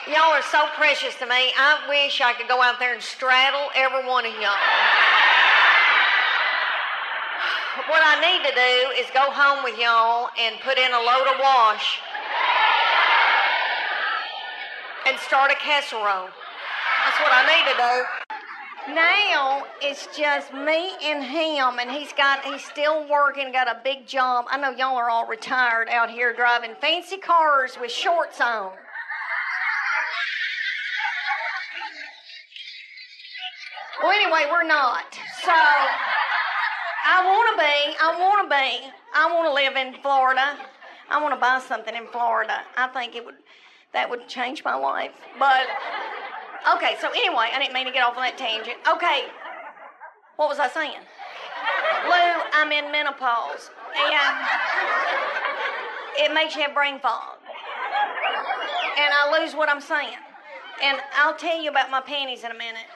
Y'all are so precious to me. I wish I could go out there and straddle every one of y'all. What I need to do is go home with y'all and put in a load of wash and start a casserole. That's what I need to do. Now it's just me and him, and he's still working, got a big job. I know y'all are all retired out here driving fancy cars with shorts on. Well, anyway, we're not. So I want to live in Florida. I want to buy something in Florida. I think that would change my life. But okay, so anyway, I didn't mean to get off on that tangent. Okay, what was I saying? Lou, I'm in menopause, and it makes you have brain fog, and I lose what I'm saying. And I'll tell you about my panties in a minute.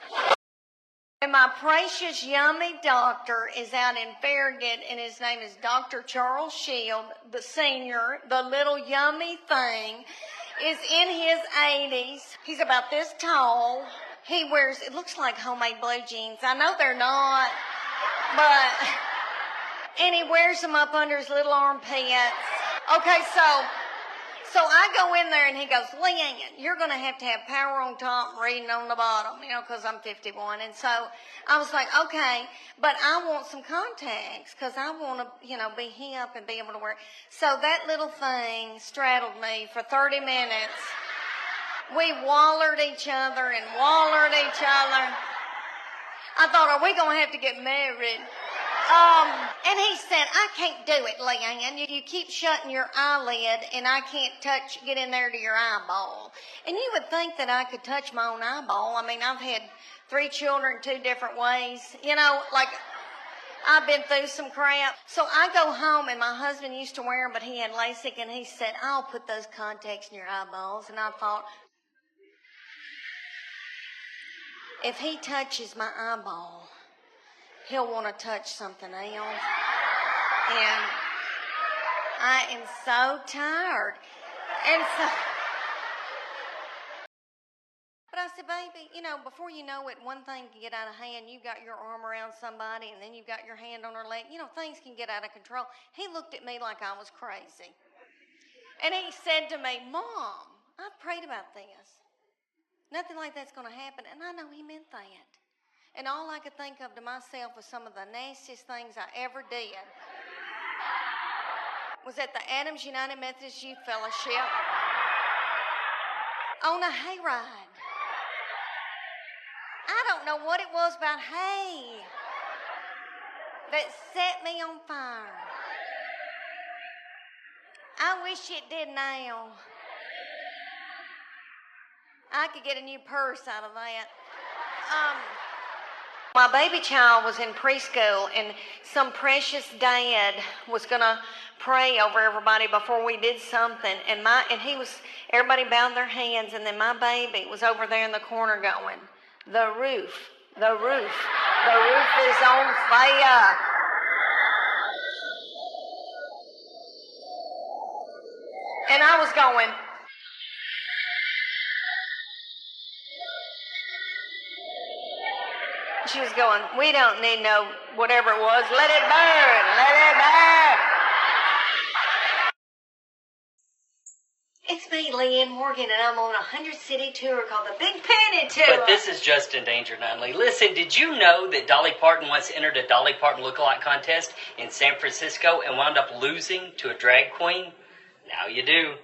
And my precious yummy doctor is out in Farragut, and his name is Dr. Charles Shield, the senior, the little yummy thing, is in his 80s. He's about this tall. He wears, it looks like homemade blue jeans. I know they're not, but, and he wears them up under his little armpits. Okay, so I go in there and he goes, Leanne, you're going to have power on top and reading on the bottom, because I'm 51. And so I was like, okay, but I want some contacts because I want to, be hip and be able to wear. So that little thing straddled me for 30 minutes. We wallered each other and wallered each other. I thought, are we going to have to get married? And he said, I can't do it, Leanne. You keep shutting your eyelid, and I can't get in there to your eyeball. And you would think that I could touch my own eyeball. I mean, I've had 3 children 2 different ways. Like I've been through some crap. So I go home, and my husband used to wear them, but he had LASIK, and he said, I'll put those contacts in your eyeballs. And I thought, if he touches my eyeball, he'll want to touch something else. And I am so tired. And so, but I said, baby, before you know it, one thing can get out of hand. You got your arm around somebody, and then you've got your hand on her leg. Things can get out of control. He looked at me like I was crazy. And he said to me, Mom, I've prayed about this. Nothing like that's going to happen. And I know he meant that. And all I could think of to myself was some of the nastiest things I ever did was at the Adams United Methodist Youth Fellowship on a hayride. I don't know what it was about hay that set me on fire. I wish it did now. I could get a new purse out of that. My baby child was in preschool, and some precious dad was going to pray over everybody before we did something. And everybody bowed their hands, and then my baby was over there in the corner going, the roof is on fire. And I was going, she was going, we don't need no whatever it was. Let it burn. Let it burn. It's me, Leanne Morgan, and I'm on a 100-city tour called the Big Panty Tour. But this is just Endangered Nunley. Listen, did you know that Dolly Parton once entered a Dolly Parton lookalike contest in San Francisco and wound up losing to a drag queen? Now you do.